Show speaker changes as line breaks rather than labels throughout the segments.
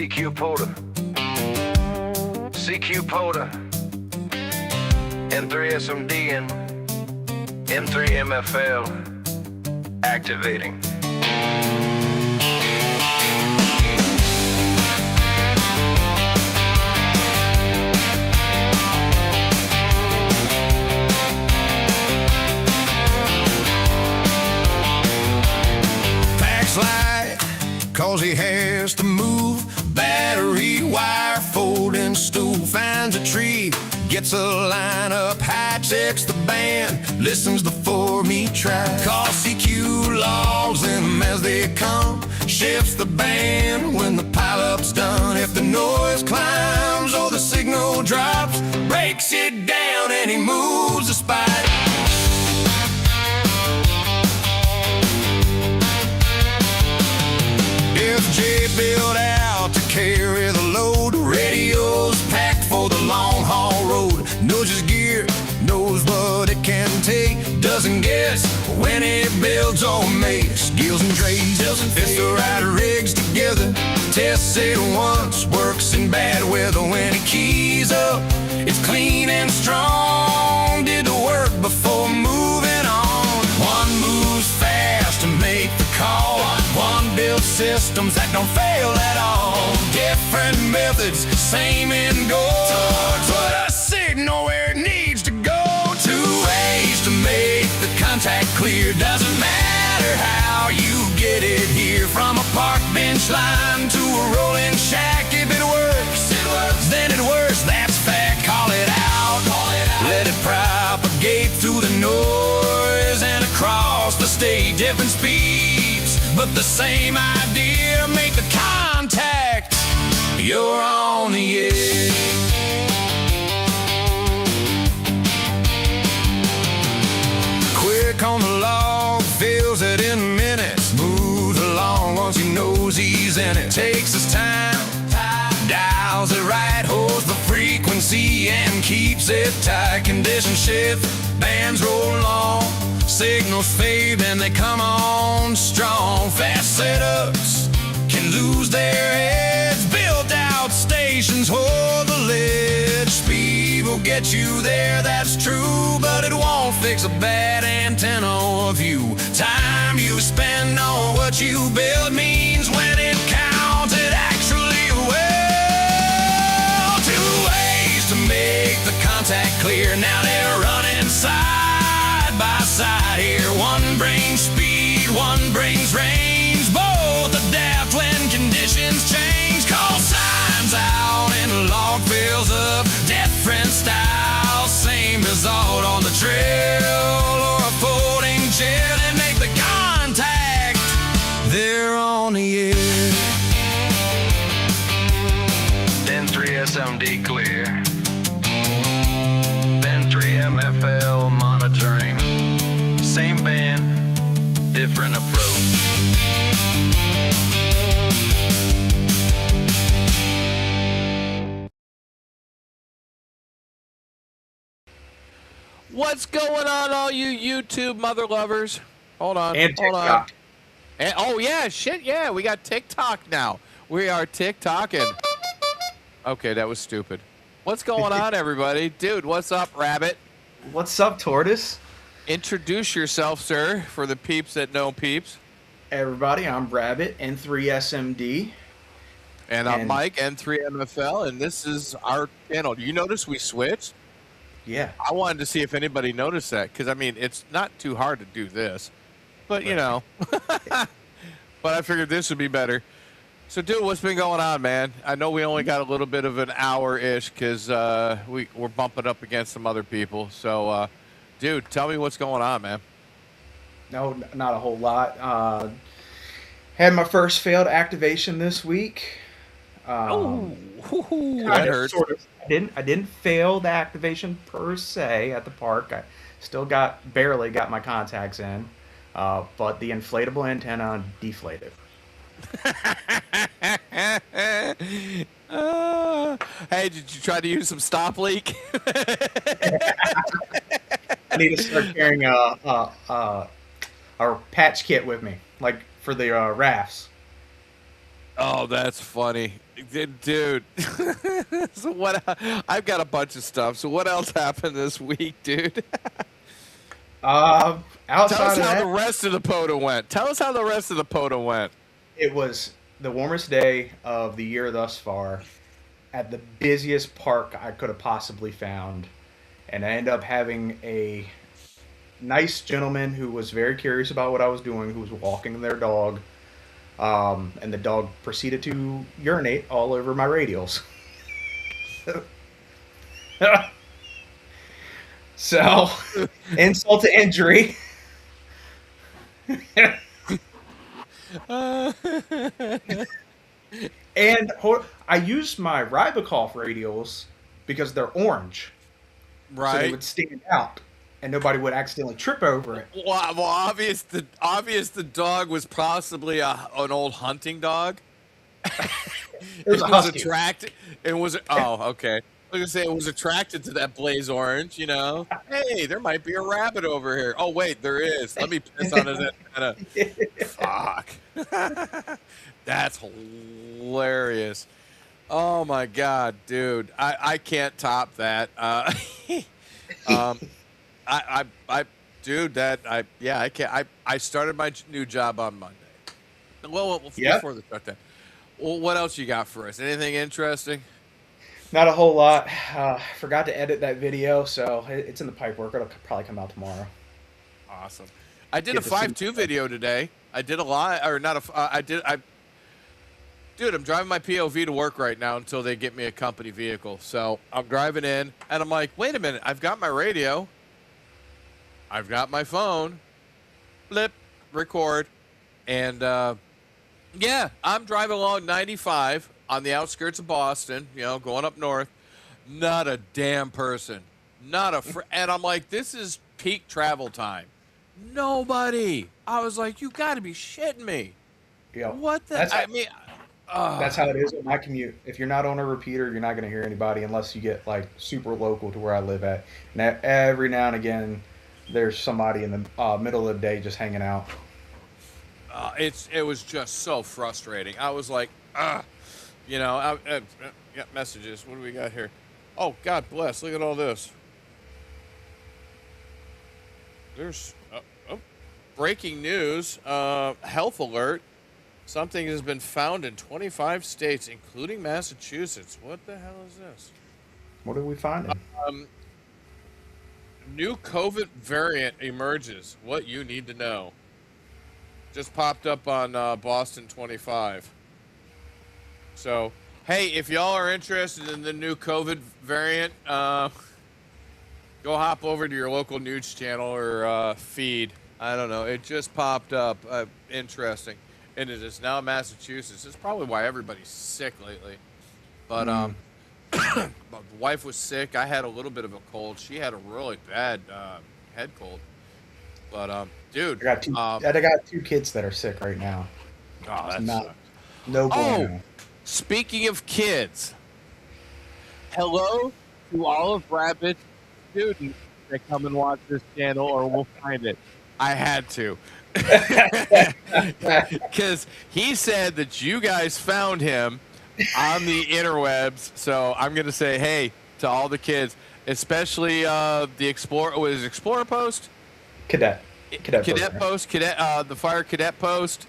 CQ Poda, CQ Poda, N3SMD and M3MFL activating.
Light, cause he has to move. Battery, wire, folding stool. Finds a tree, gets a line up high. Checks the band, listens to 4-me track. Calls CQ, logs them as they come. Shifts the band when the pileup's done. If the noise climbs or the signal drops, breaks it down and he moves the spike. J built out to carry the load. Radio's packed for the long haul road. Knows his gear, knows what it can take. Doesn't guess when it builds or makes. Skills and trades, fits the right rigs together. Tests it once, works in bad weather. When he keys up, it's clean and strong. Did the work before moving on. One moves fast to make the call. One builds systems that don't fail at all. Different methods, same end goal. Put a signal where it needs to go. 2 ways to make the contact clear. Doesn't matter how you get it here. From a park bench line to a rolling shack. If it works, then it works. That's fact. Call it out. Let it propagate through the noise and across the stage. Different speeds, but the same idea. Make the contact, you're on the edge. Quick on the log, fills it in minutes. Moves along once he knows he's in it. Takes his time, dials it right. Holds the frequency and keeps it tight. Condition shift, bands roll along. Signals fade and they come on strong. Fast setups can lose their heads. Built out stations hold the ledge. Speed will get you there, that's true, but it won't fix a bad antenna or view. Time you spend on what you build means when it counts it actually well. 2 ways to make the contact clear. Now they're running side by side here. One brings speed, one brings range. Both adapt when conditions change. Call signs out and log fills up. Different styles, same result on the trail or a folding jet. And make the contact, they're on the air.
N3SMD clear. N3MFL monitoring. Same band, different approach.
What's going on, all you YouTube mother lovers? Hold on.
And
hold
TikTok.
on. And, oh, yeah, shit, yeah. We got TikTok now. We are TikToking. Okay, that was stupid. What's going on, everybody? Dude, what's up, Rabbit?
What's up, Tortoise?
Introduce yourself, sir, for the peeps that know peeps.
Everybody, I'm Rabbit, N3SMD.
And I'm Mike, N3MFL, and this is our channel. Do you notice we switched?
Yeah.
I wanted to see if anybody noticed that, because, I mean, it's not too hard to do this. But, you know. But I figured this would be better. So, dude, what's been going on, man? I know we only got a little bit of an hour-ish because we're bumping up against some other people. So, dude, tell me what's going on, man.
No, not a whole lot. Had my first failed activation this week.
That hurts.
Sort of. I didn't fail the activation per se at the park. I still barely got my contacts in, but the inflatable antenna deflated.
Hey, did you try to use some stop leak?
I need to start carrying a patch kit with me, like for the rafts.
Oh, that's funny, dude. So what? I've got a bunch of stuff. So what else happened this week, dude? Tell us
Outside of
how the
that,
rest of the POTA went. Tell us how the rest of the POTA went.
it was the warmest day of the year thus far, at the busiest park I could have possibly found, and I ended up having a nice gentleman who was very curious about what I was doing, who was walking their dog, and the dog proceeded to urinate all over my radials. So, insult to injury. And I used my Ribikoff radials because they're orange, so they
Right.
would stand out, and nobody would accidentally trip over it.
Well, obvious the dog was possibly an old hunting dog.
It was
It
a
was
husky.
attracted. It was okay. I was gonna say it was attracted to that blaze orange. Hey, there might be a rabbit over here. Oh wait, there is. Let me piss on his antenna. Fuck. That's hilarious. Oh my god, dude. I can't top that. Um, dude, I can't. I started my new job on Monday. Well,
Yep.
before the shutdown. Well, what else you got for us? Anything interesting?
Not a whole lot. Forgot to edit that video, so it's in the pipework. It'll probably come out tomorrow.
Awesome. I did a
Get to see-
5.2 video today. I did a lot, or not a. Dude, I'm driving my POV to work right now until they get me a company vehicle. So I'm driving in, and I'm like, wait a minute. I've got my radio. I've got my phone. Flip, record, and yeah, I'm driving along 95 on the outskirts of Boston. Going up north. Not a damn person. Not a and I'm like, this is peak travel time. Nobody. I was like, you got to be shitting me.
Yeah.
What the?
That's,
I mean,
that's how it is with my commute. If you're not on a repeater, you're not going to hear anybody unless you get like super local to where I live at. And every now and again, there's somebody in the middle of the day just hanging out.
it was just so frustrating. I was like, I got messages. What do we got here? Oh, God bless. Look at all this. There's breaking news. Health alert. Something has been found in 25 states, including Massachusetts. What the hell is this?
What are we finding?
New COVID variant emerges. What you need to know. Just popped up on Boston 25. So, hey, if y'all are interested in the new COVID variant, go hop over to your local news channel or feed. I don't know. It just popped up. Interesting. And it is now Massachusetts. It's probably why everybody's sick lately. But my wife was sick. I had a little bit of a cold. She had a really bad head cold. But dude,
I got two kids that are sick right now.
oh,
It's
that's
not no bueno.
speaking of kids, hello to all of Rabbit's students that come and watch this channel, or we'll find it. I had to. Because he said that you guys found him on the interwebs. So I'm going to say, hey, to all the kids, especially the Explorer Post?
Cadet
Post, the Fire Cadet Post.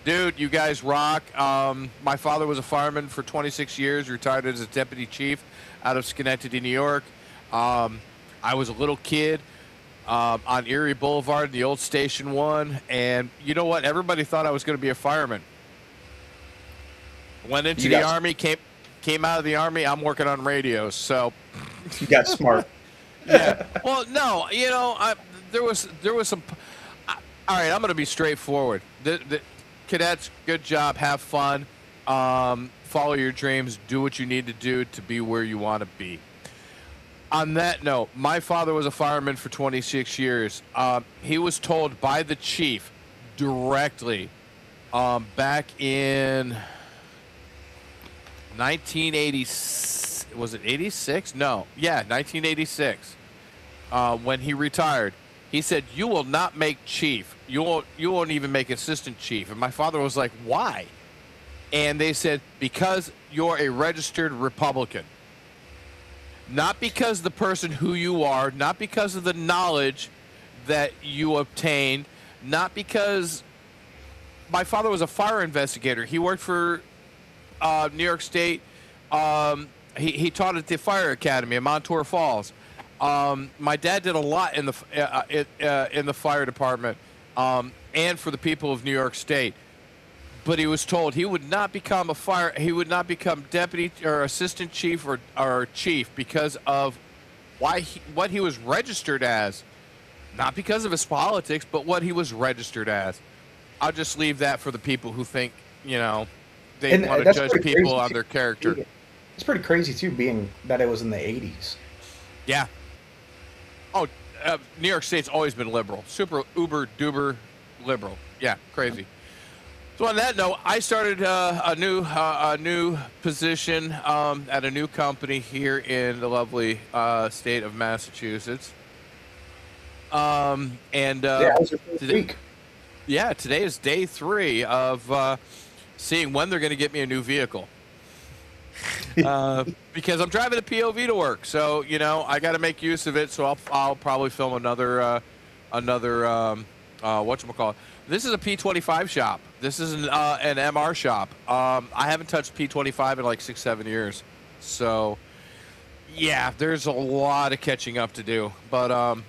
Dude, you guys rock. My father was a fireman for 26 years, retired as a deputy chief out of Schenectady, New York. I was a little kid on Erie Boulevard, the old Station 1, and you know what? Everybody thought I was going to be a fireman. Went into the Army, came out of the Army. I'm working on radios, so
You got smart.
yeah. Well, no, there was some. All right, I'm going to be straightforward. The cadets, good job, have fun, follow your dreams, do what you need to do to be where you want to be. On that note, my father was a fireman for 26 years. He was told by the chief directly back in 1980. Was it 86? No. Yeah, 1986. When he retired, he said, "You will not make chief. You won't even make assistant chief." And my father was like, "Why?" And they said, because you're a registered Republican. Not because the person who you are, not because of the knowledge that you obtained, not because my father was a fire investigator. He worked for New York State. He taught at the fire academy in Montour Falls. My dad did a lot in the fire department and for the people of New York State. But he was told he would not become he would not become deputy or assistant chief or chief because of what he was registered as, not because of his politics, but what he was registered as. I'll just leave that for the people who think, they want to judge people on their character.
It's pretty crazy too, being that it was in the 80s.
Yeah. Oh, New York State's always been liberal, super uber duber liberal. Yeah, crazy. So on that note, I started a new position at a new company here in the lovely state of Massachusetts.
Yeah, that was your first week.
Yeah, today is day 3 of seeing when they're going to get me a new vehicle. Because I'm driving a POV to work, so I got to make use of it. So I'll probably film another whatchamacallit. This is a P25 shop. This is an MR shop. I haven't touched P25 in like 6-7 years. So, yeah, there's a lot of catching up to do. But I'm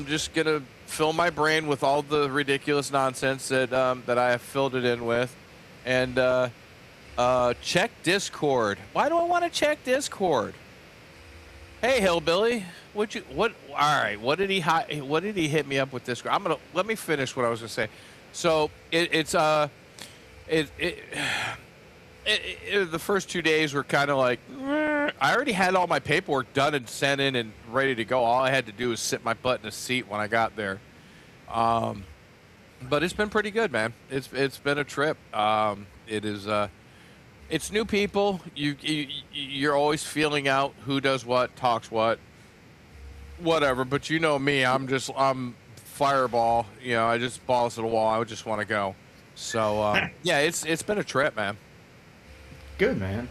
just gonna fill my brain with all the ridiculous nonsense that I have filled it in with, and check Discord. Why do I want to check Discord? Hey, Hillbilly. What? All right. What did he hit me up with this? Let me finish what I was gonna say. So the first 2 days were kind of like, I already had all my paperwork done and sent in and ready to go. All I had to do was sit my butt in a seat when I got there. But it's been pretty good, man. It's been a trip. It's new people. You're always feeling out who does what, talks what. Whatever, but you know me, I'm fireball. I just balls to the wall. I would just want to go. So yeah, it's been a trip, man.
Good, man.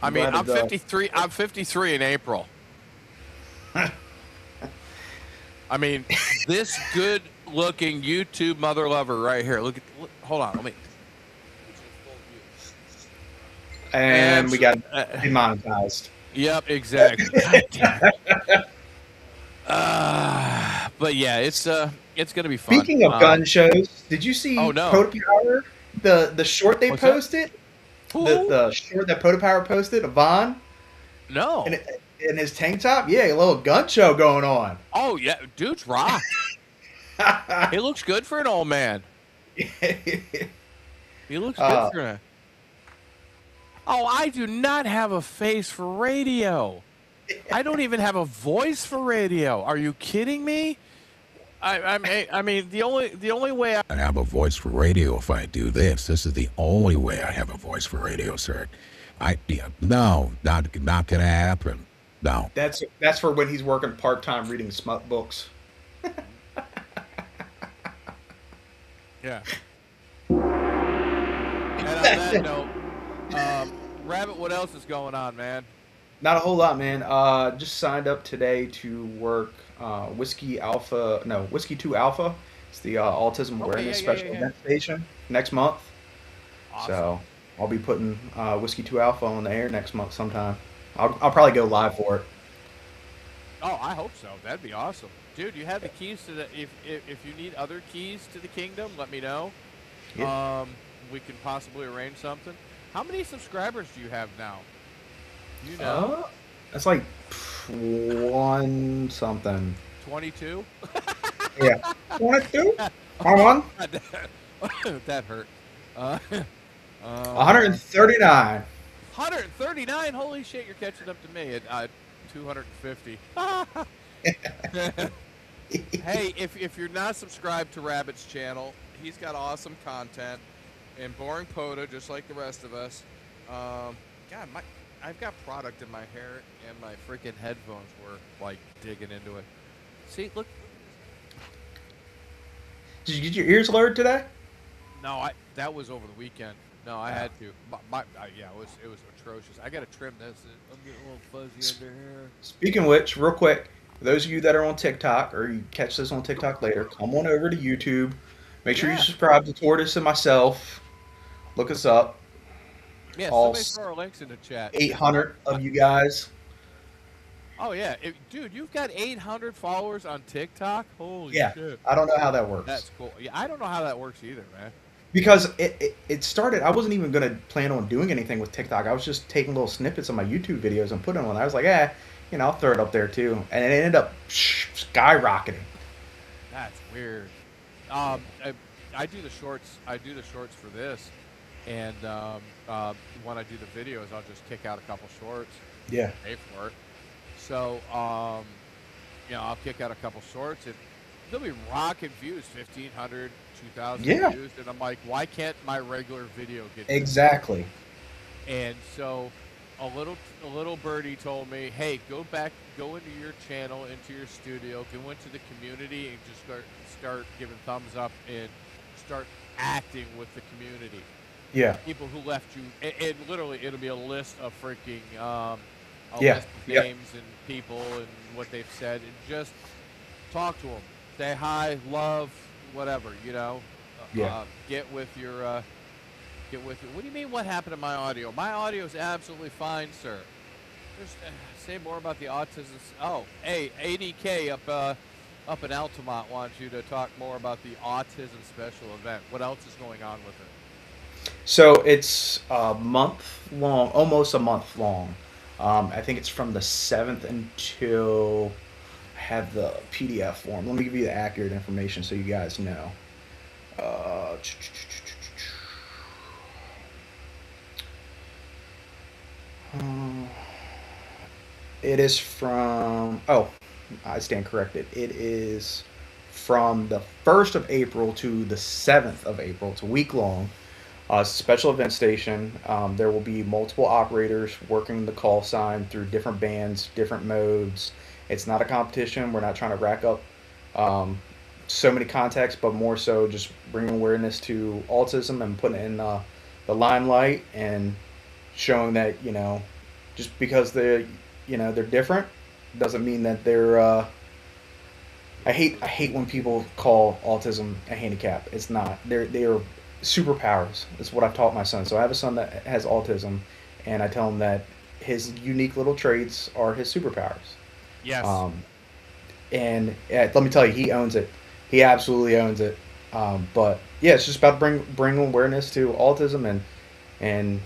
I'm 53. I'm 53 in April. I mean, this good-looking YouTube mother lover right here. Hold on, let me.
And we got demonetized.
Yep, exactly. God damn it. But yeah, it's gonna be fun.
Speaking of gun shows, did you see ProtoPower? The short they posted? The short that ProtoPower posted of Vaughn?
No.
In his tank top? Yeah, a little gun show going on.
Oh yeah, dude's rock. He looks good for an old man. He looks good for a... Oh, I do not have a face for radio. I don't even have a voice for radio. Are you kidding me? I mean, the only way I
have a voice for radio if I do this. This is the only way I have a voice for radio, sir. No, not gonna happen. No.
That's for when he's working part-time reading smut books.
Yeah. And on that note, Rabbit, what else is going on, man?
Not a whole lot, man. Just signed up today to work Whiskey 2 Alpha. It's the Autism Awareness Special Event Station next month. Awesome. So I'll be putting Whiskey 2 Alpha on the air next month sometime. I'll probably go live for it.
Oh, I hope so. That'd be awesome. Dude, you have the keys to the... If you need other keys to the kingdom, let me know. Yeah. We can possibly arrange something. How many subscribers do you have now? You know?
That's like 1 something.
22?
Yeah. 22? Come on.
That hurt.
139.
139? Holy shit, you're catching up to me at 250. Hey, if you're not subscribed to Rabbit's channel, he's got awesome content and boring POTA just like the rest of us. God, I've got product in my hair and my freaking headphones were like digging into it. See, look.
Did you get your ears blurred today?
No, that was over the weekend. No, I had to. Yeah, it was atrocious. I got to trim this. I'm getting a little fuzzy under here.
Speaking of which, real quick, for those of you that are on TikTok or you catch this on TikTok later, come on over to YouTube. Make sure you
Yeah.
subscribe to Tortoise and myself. Look us up.
Yeah,
All
somebody throw our links in the chat.
800 of you guys.
Oh yeah, dude, you've got 800 followers on TikTok. Holy
Yeah,
shit,
I don't know how that works.
that's cool. Yeah, I don't know how that works either, man.
Because it started, I wasn't even going to plan on doing anything with TikTok. I was just taking little snippets of my YouTube videos and putting them on. I was like, I'll throw it up there too. And it ended up skyrocketing.
That's weird. I do the shorts. I do the shorts for this, and when I do the videos, I'll just kick out a couple shorts.
Yeah.
Pay for it. So, I'll kick out a couple shorts, and they'll be rocking views, 1,500, 2,000
Yeah.
views, and I'm like, why can't my regular video get?
Exactly.
And so, a little birdie told me, hey, go into your channel, into your studio, go into the community, and just start giving thumbs up and start acting with the community.
Yeah.
People who left you, and literally, it'll be a list of freaking
Yeah.
list of
Yep.
names and people and what they've said, and just talk to them, say hi, love, whatever,
Yeah.
Get with your. What do you mean? What happened to my audio? My audio is absolutely fine, sir. Just say more about the autism. Oh, hey, ADK up in Altamont wants you to talk more about the autism special event. What else is going on with it?
So it's a month long, almost a month long. I think it's from the 7th until I have the PDF form. Let me give you the accurate information so you guys know. It is from, I stand corrected. It is from the 1st of April to the 7th of April. It's a week long. Special event station. There will be multiple operators working the call sign through different bands, different modes. It's not a competition. We're not trying to rack up so many contacts, but more so just bringing awareness to autism and putting it in the limelight and showing that, just because they're different doesn't mean that they're I hate when people call autism a handicap. It's not. They are superpowers. That's what I've taught my son. So I have a son that has autism, and I tell him that his unique little traits are his superpowers.
Yes.
And let me tell you, he owns it. He absolutely owns it. But yeah, it's just about bring awareness to autism and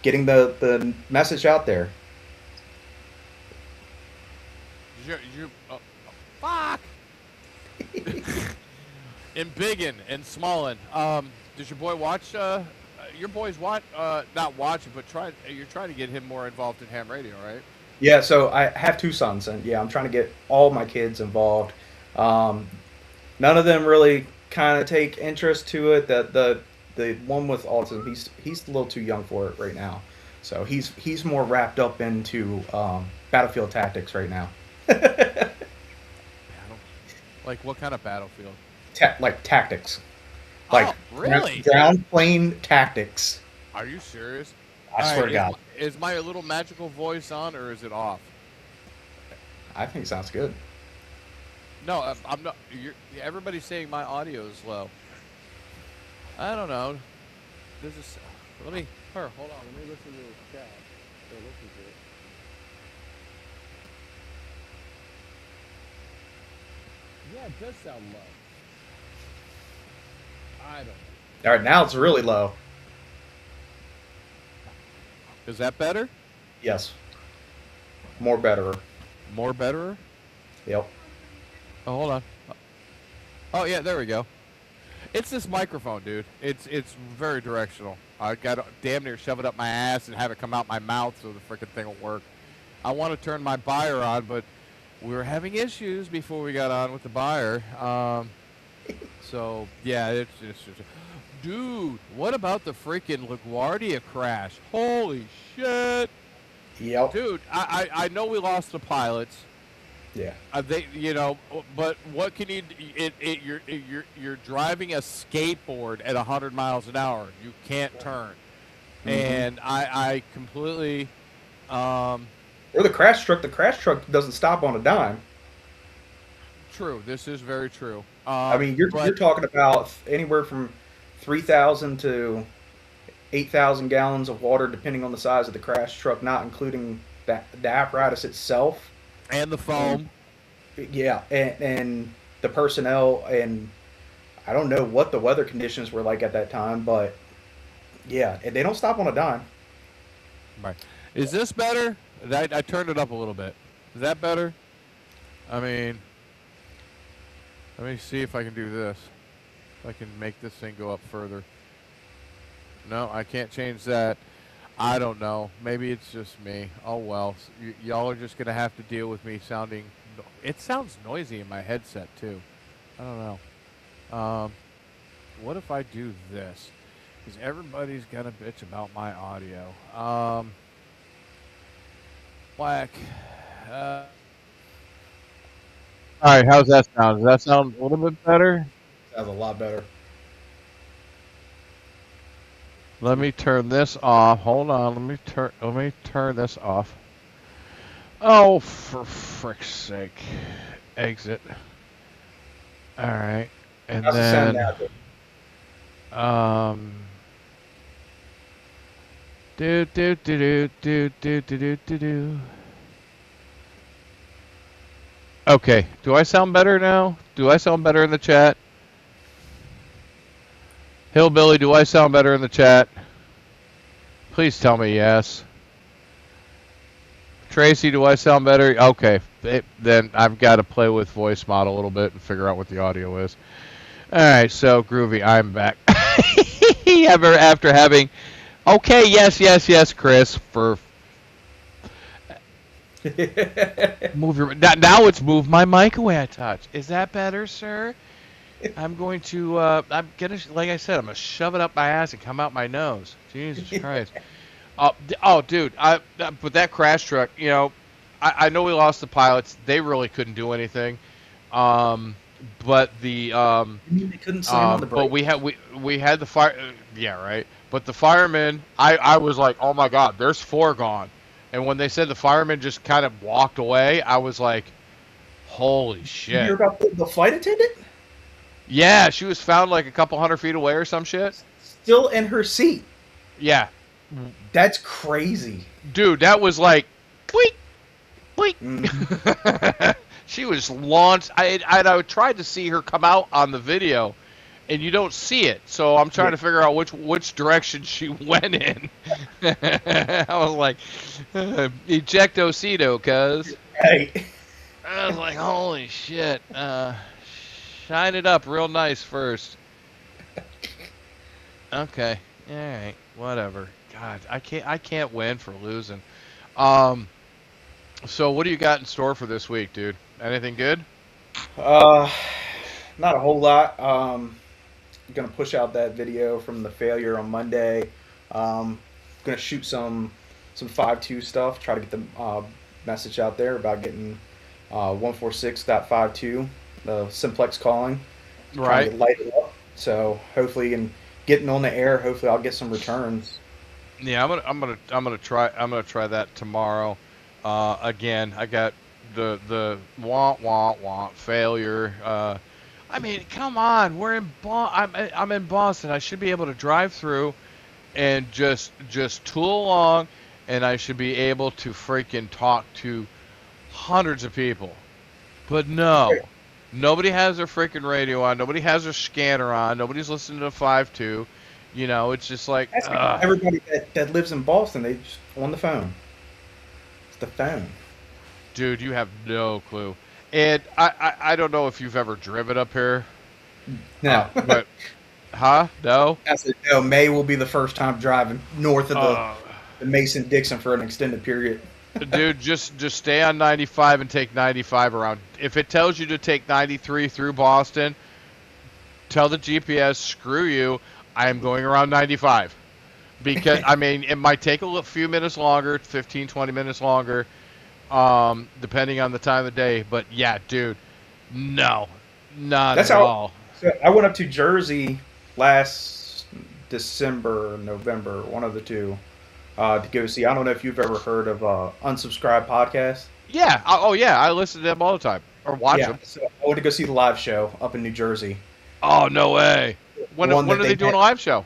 getting the message out there.
Fuck. In Biggin and Smallin. Does your boy watch? Your boys watch? Not watching, but you're trying to get him more involved in ham radio, right?
Yeah. So I have two sons, and yeah, I'm trying to get all my kids involved. None of them really kind of take interest to it. The one with autism, he's a little too young for it right now. So he's more wrapped up into battlefield tactics right now.
Like what kind of battlefield?
Like tactics. Like
really?
Ground plane tactics.
Are you serious?
I swear to God.
Is my little magical voice on or is it off?
I think it sounds good.
No, I'm not. Everybody's saying my audio is low. I don't know. Hold on. Let me listen to the chat. Listen to it. Yeah, it does sound low. I don't know.
All right, now it's really low.
Is that better?
Yes. More better.
More better?
Yep.
Oh, hold on. Oh, yeah, there we go. It's this microphone, dude. It's very directional. I got to damn near shove it up my ass and have it come out my mouth so the freaking thing will work. I want to turn my buyer on, but we were having issues before we got on with the buyer. So, yeah, it's just... Dude, what about the freaking LaGuardia crash? Holy shit.
Yep.
Dude, I know we lost the pilots.
Yeah.
They, but what can you? You're driving a skateboard at 100 miles an hour. You can't turn, and I completely.
Or the crash truck. The crash truck doesn't stop on a dime.
True. This is very true.
I mean, you're talking about anywhere from 3,000 to 8,000 gallons of water, depending on the size of the crash truck, not including the apparatus itself.
And the foam.
Yeah, and the personnel, and I don't know what the weather conditions were like at that time, but yeah, and they don't stop on a dime.
Right. Is this better? I turned it up a little bit. Is that better? I mean, let me see if I can do this. If I can make this thing go up further. No, I can't change that. I don't know. Maybe it's just me. Oh, well. Y'all are just going to have to deal with me sounding... It sounds noisy in my headset, too. I don't know. What if I do this? Because everybody's going to bitch about my audio. Whack. All right, how's that sound? Does that sound a little bit better?
Sounds a lot better.
Let me turn this off. Hold on. Let me turn this off. Oh, for frick's sake. Exit. All right. And
How's
then
the sound now?
do. Okay. Do I sound better now? Do I sound better in the chat? Hillbilly, do I sound better in the chat? Please tell me yes. Tracy, do I sound better? Okay. Then I've got to play with voice model a little bit and figure out what the audio is. All right, so Groovy, I'm back. After having... Okay, yes, Chris, for... Move your... Now it's move my mic away I touch. Is that better, sir? I'm going to, like I said, I'm going to shove it up my ass and come out my nose. Jesus Christ. Dude, but that crash truck, I know we lost the pilots. They really couldn't do anything. But the,
They couldn't slam on the brake.
but we had the fire, yeah, right. But the firemen, I was like, oh my God, there's 4 gone. And when they said the firemen just kind of walked away, I was like, holy shit.
You hear about the flight attendant?
Yeah, she was found like a couple 100 feet away or some shit.
Still in her seat.
Yeah.
That's crazy.
Dude, that was like, bleep, bleep. She was launched. I tried to see her come out on the video, and you don't see it. So I'm trying to figure out which direction she went in. I was like, ejectocito, cuz.
Hey.
I was like, holy shit. Shine it up real nice first. Okay. All right. Whatever. God, I can't win for losing. So what do you got in store for this week, dude? Anything good?
Not a whole lot. Gonna push out that video from the failure on Monday. Gonna shoot some 5.2 stuff. Try to get the message out there about getting 146.52, the simplex calling. Trying to light it up. So hopefully, and getting on the air, hopefully I'll get some returns.
Yeah, I'm gonna try that tomorrow. Again, I got the wah failure. I mean, come on, we're in I'm in Boston. I should be able to drive through and just tool along, and I should be able to freaking talk to hundreds of people. But no, nobody has their freaking radio on. Nobody has their scanner on. Nobody's listening to 5.2. It's just like
Everybody that lives in Boston, they just on the phone. It's the phone.
Dude, you have no clue. And I don't know if you've ever driven up here.
No.
But, huh? No?
I said, no, May will be the first time driving north of the Mason-Dixon for an extended period.
Dude, just stay on 95 and take 95 around. If it tells you to take 93 through Boston, tell the GPS, screw you, I am going around 95. Because, I mean, it might take a few minutes longer, 15, 20 minutes longer. depending on the time of day. But yeah, dude, no, not
That's
at
how.
all.
So I went up to Jersey last December, November, one of the two, to go see. I don't know if you've ever heard of Unsubscribed Podcast.
Yeah. Oh yeah, I listen to them all the time or watch
Yeah,
them.
so I went to go see the live show up in New Jersey.
Oh no way. When
One
when
that
are they doing a live show?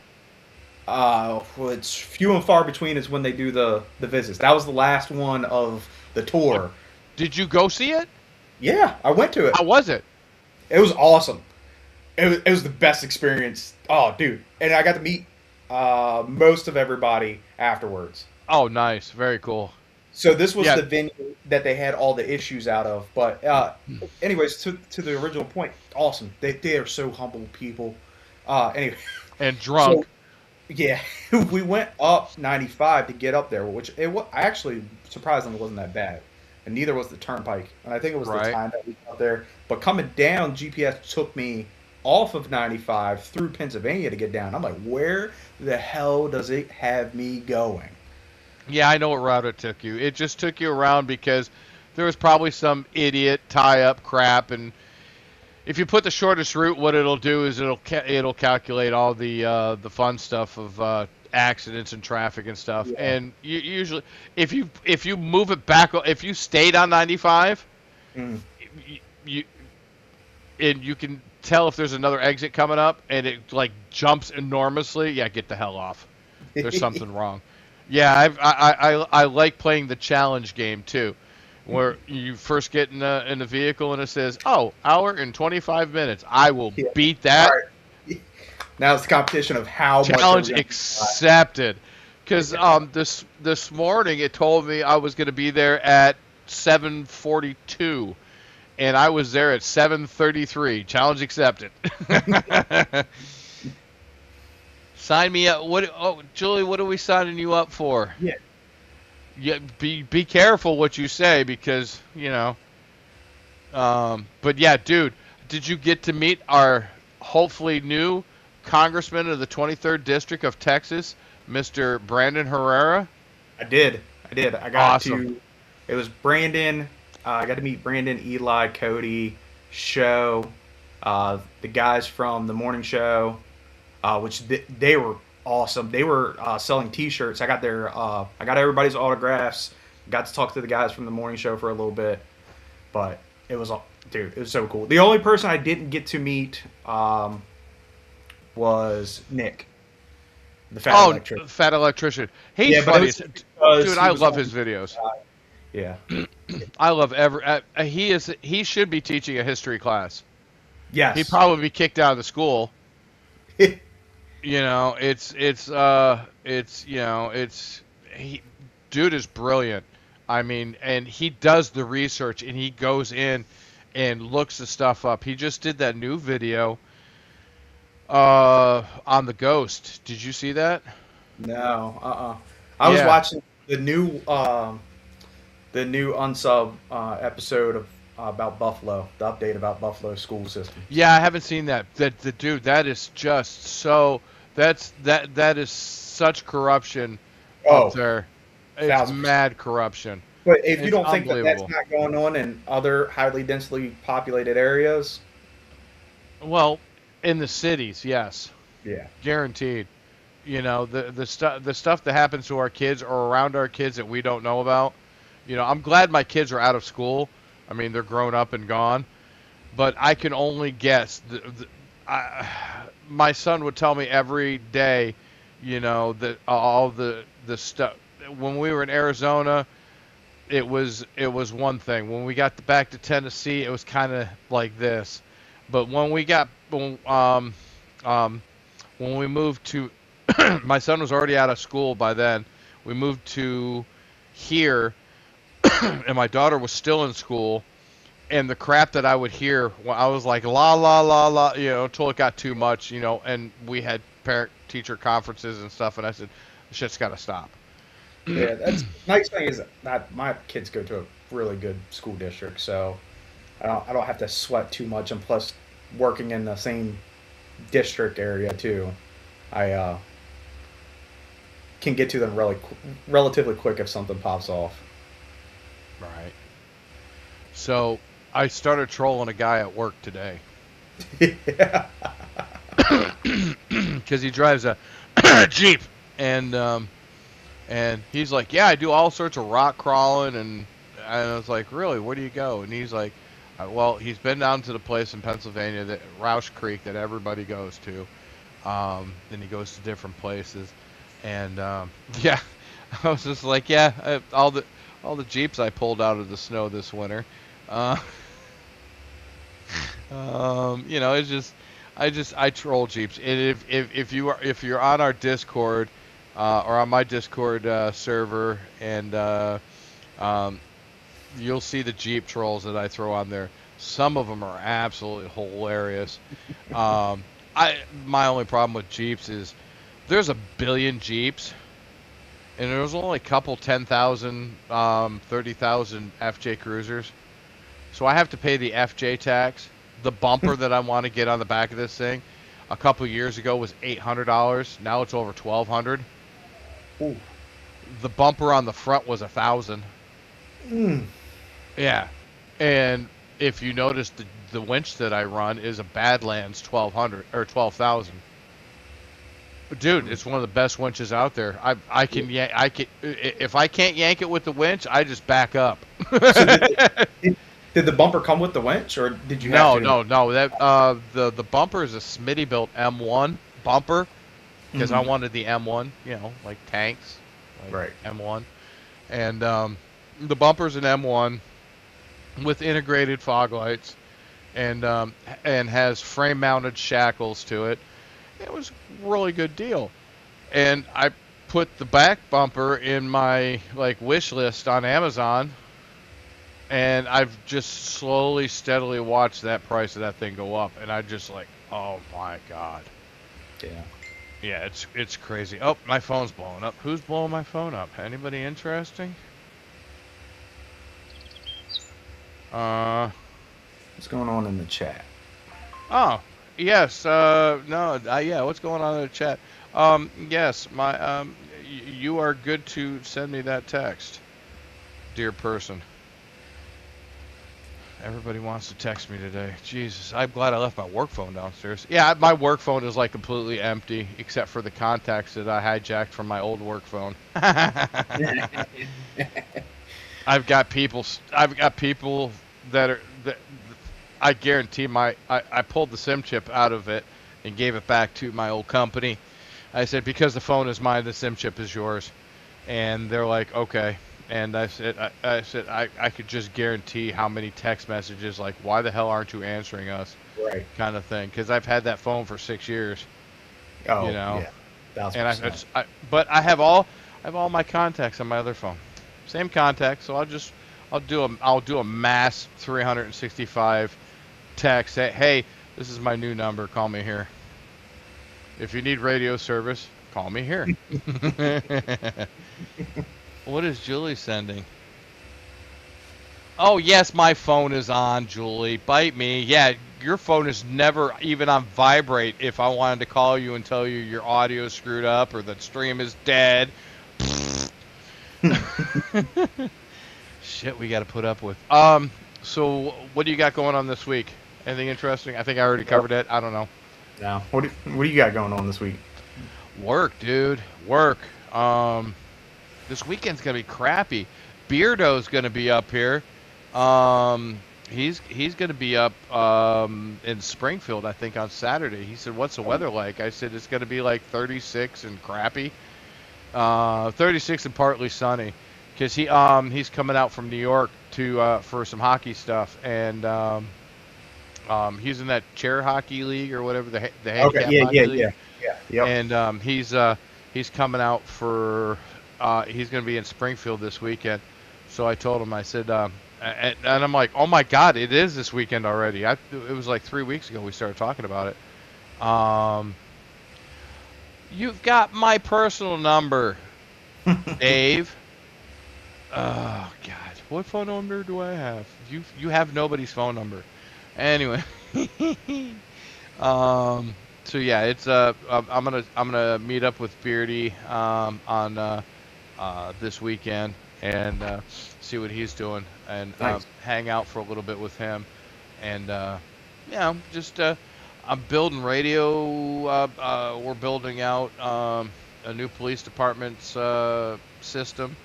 Well, it's few and far between is when they do the visits. That was the last one of the tour.
Did you go see it?
Yeah, I went to it.
How was it?
It was awesome. It was the best experience. Oh, dude. And I got to meet most of everybody afterwards.
Oh, nice. Very cool.
So this was
Yeah.
the venue that they had all the issues out of. But anyways, to the original point, awesome. They are so humble people. Anyway.
And drunk.
So, yeah, we went up 95 to get up there, which actually surprisingly wasn't that bad, and neither was the turnpike. And I think it was
Right.
the time that we got up there. But coming down, GPS took me off of 95 through Pennsylvania to get down. I'm like, where the hell does it have me going?
Yeah, I know what route it took you. It just took you around because there was probably some idiot tie-up crap, and if you put the shortest route, what it'll do is it'll calculate all the fun stuff of accidents and traffic and stuff.
Yeah.
And you usually, if you move it back, if you stayed on 95,
Mm.
you and you can tell if there's another exit coming up, and it like jumps enormously. Yeah, get the hell off. There's something wrong. Yeah, I like playing the challenge game too, where you first get in the vehicle and it says, "Oh, hour and 25 minutes." I will
Yeah.
beat that.
All right. Now it's the competition of how
Challenge
much.
accepted. Because this morning it told me I was going to be there at 7:42, and I was there at 7:33. Challenge accepted. Sign me up. Julie? What are we signing you up for?
Yeah.
Yeah, be careful what you say because But yeah, dude, did you get to meet our hopefully new congressman of the 23rd district of Texas, Mr. Brandon Herrera?
I did. I got
Awesome.
to. It was Brandon. I got to meet Brandon, Eli, Cody, Show, the guys from the morning show, which they were awesome. They were selling T-shirts. I got everybody's autographs. Got to talk to the guys from the morning show for a little bit, but it was so cool. The only person I didn't get to meet was Nick, the fat electrician.
Fat electrician. He's
Yeah, but
funny.
it was because
Dude,
he
I
was
love
on-
his videos.
Yeah.
I love he should be teaching a history class.
Yes.
He'd probably be kicked out of the school. Dude is brilliant. I mean, and he does the research and he goes in and looks the stuff up. He just did that new video on the ghost. Did you see that?
No. I was
Yeah.
watching the new unsub episode of about Buffalo, the update about Buffalo school system.
Yeah, I haven't seen that. Dude, that is just so that is such corruption
Oh,
up there. It's
1000%.
mad corruption.
But if you
It's
don't think that that's
unbelievable.
not going on in other highly densely populated areas,
Well, in the cities, yes.
yeah.
Guaranteed. The stuff that happens to our kids or around our kids that we don't know about. I'm glad my kids are out of school. I mean, they're grown up and gone. But I can only guess. My son would tell me every day, that all the stuff. When we were in Arizona, it was one thing. When we got back to Tennessee, it was kind of like this. But when we moved to, my son was already out of school by then. We moved to here, and my daughter was still in school. And the crap that I would hear, I was like, la, la, la, la, until it got too much, and we had parent-teacher conferences and stuff, and I said, shit's got to stop.
Yeah, that's nice thing is that my kids go to a really good school district, so I don't have to sweat too much. And plus, working in the same district area too, I can get to them relatively quick if something pops off.
Right. So I started trolling a guy at work today
Yeah.
because he drives a Jeep, and he's like, yeah, I do all sorts of rock crawling, and I was like, really, where do you go? And he's like, well, he's been down to the place in Pennsylvania, that Roush Creek, that everybody goes to. Then he goes to different places, and yeah, I was just like, yeah, all the Jeeps I pulled out of the snow this winter. Uh, it's just, I troll Jeeps. And if you're on our Discord, or on my Discord server, and you'll see the Jeep trolls that I throw on there. Some of them are absolutely hilarious. My only problem with Jeeps is there's a billion Jeeps, and there's only a couple 10,000, 30,000 FJ Cruisers. So I have to pay the FJ tax. The bumper that I want to get on the back of this thing, a couple years ago was $800. Now it's over $1,200.
Ooh.
The bumper on the front was $1,000. Yeah, and if you notice, the winch that I run is a Badlands 1,200 or 12,000. Dude, it's one of the best winches out there. I can if I can't yank it with the winch, I just back up.
So did the bumper come with the winch, or did you have to?
No. That the bumper is a Smitty built M1 bumper because I wanted the M1, like tanks, like
Right.
M1, and the bumper's an M1 with integrated fog lights, and has frame mounted shackles to it. It was a really good deal, and I put the back bumper in my wish list on Amazon. And I've just slowly, steadily watched that price of that thing go up, and I just oh my god.
Yeah.
Yeah, it's crazy. Oh, my phone's blowing up. Who's blowing my phone up? Anybody interesting?
What's going on in the chat?
Oh, yes. No. Yeah. What's going on in the chat? Yes. You are good to send me that text, dear person. Everybody wants to text me today. Jesus, I'm glad I left my work phone downstairs. Yeah, my work phone is completely empty, except for the contacts that I hijacked from my old work phone. I've got people that I guarantee I pulled the SIM chip out of it and gave it back to my old company. I said, because the phone is mine, the SIM chip is yours. And they're like, okay. And I said, I could just guarantee how many text messages, why the hell aren't you answering us?
Right.
Kind of thing. Because I've had that phone for 6 years.
Oh,
Yeah.
1,000%.
But I have all my contacts on my other phone. Same contacts. So I'll do a mass 365 text. Hey, this is my new number. Call me here. If you need radio service, call me here. What is Julie sending? Oh, yes, my phone is on, Julie. Bite me. Yeah, your phone is never even on vibrate if I wanted to call you and tell you your audio is screwed up or the stream is dead. Shit we got to put up with. So what do you got going on this week? Anything interesting? I think I already covered it. I don't know.
No. What do you got going on this week?
Work, dude. Work. This weekend's gonna be crappy. Beardo's gonna be up here. He's gonna be up in Springfield, I think, on Saturday. He said, "What's the weather like?" I said, "It's gonna be 36 and crappy. 36 and partly sunny, because he's coming out from New York to for some hockey stuff, and he's in that chair hockey league or whatever the handicap hockey league.
Yep.
And he's coming out for he's going to be in Springfield this weekend. So I told him, I said, and I'm like, oh my God, it is this weekend already. It was 3 weeks ago we started talking about it. You've got my personal number, Dave. Oh God, what phone number do I have? You have nobody's phone number. Anyway, so yeah, it's I'm gonna meet up with Beardy on this weekend, and see what he's doing, and
Nice.
hang out for a little bit with him, and just I'm building radio. We're building out a new police department's system,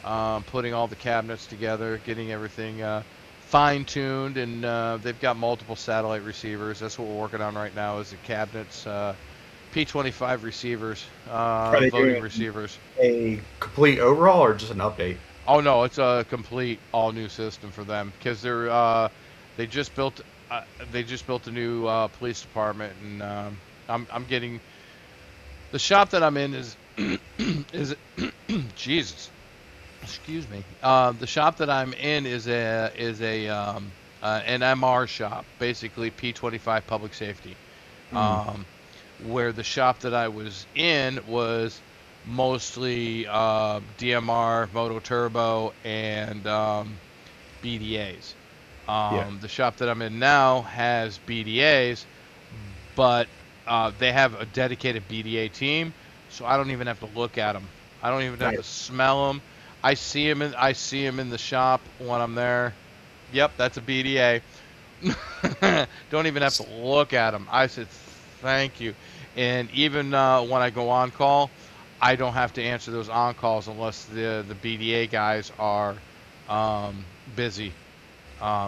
putting all the cabinets together, getting everything fine-tuned, and they've got multiple satellite receivers. That's what we're working on right now, is the cabinets, P25 receivers,
Are they
voting
doing
receivers.
a complete overhaul or just an update?
Oh no, it's a complete all new system for them, because they just built a new police department, and I'm getting the shop that I'm in is is Jesus, excuse me. The shop that I'm in is an MR shop, basically P25 public safety. Where the shop that I was in was mostly DMR, Moto Turbo, and BDAs. The shop that I'm in now has BDAs, but they have a dedicated BDA team, so I don't even have to look at them. I don't even have to smell them. I see them in the shop when I'm there. Yep, that's a BDA. Don't even have to look at them. I said thank you. And even when I go on call, I don't have to answer those on calls unless the BDA guys are busy.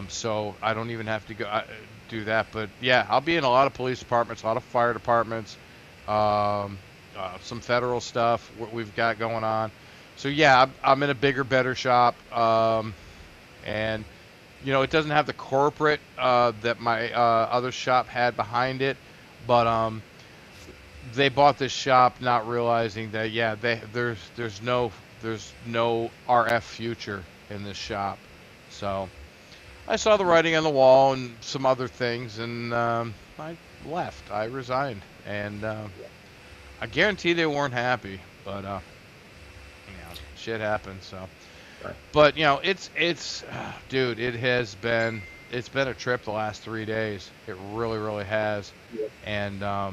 So I don't even have to go do that. But yeah, I'll be in a lot of police departments, a lot of fire departments, some federal stuff we've got going on. So yeah, I'm in a bigger, better shop, and it doesn't have the corporate that my other shop had behind it, but they bought this shop not realizing that there's no RF future in this shop. So I saw the writing on the wall and some other things, and I left. I resigned, and I guarantee they weren't happy, but shit happens. So,
Right.
but it's dude, it's been a trip the last 3 days. It really has, and I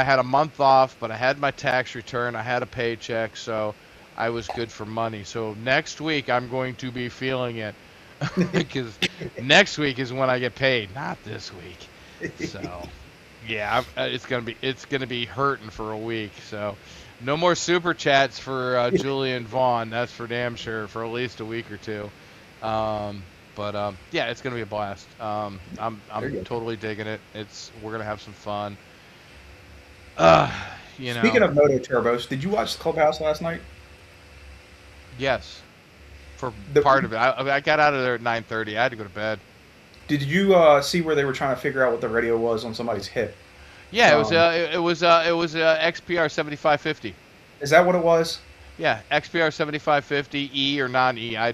had a month off, but I had my tax return, I had a paycheck, so I was good for money. So next week I'm going to be feeling it, because next week is when I get paid, not this week. So yeah, it's gonna be hurting for a week. So no more super chats for Julian Vaughn. That's for damn sure, for at least a week or two. But yeah, it's gonna be a blast. I'm totally digging it. We're gonna have some fun.
Speaking of Moto Turbos, did you watch the Clubhouse last night?
Yes, for part of it. I got out of there at 9:30. I had to go to bed.
Did you see where they were trying to figure out what the radio was on somebody's hip?
Yeah, it was XPR 7550.
Is that what it was?
Yeah, XPR 7550 E or non-E. I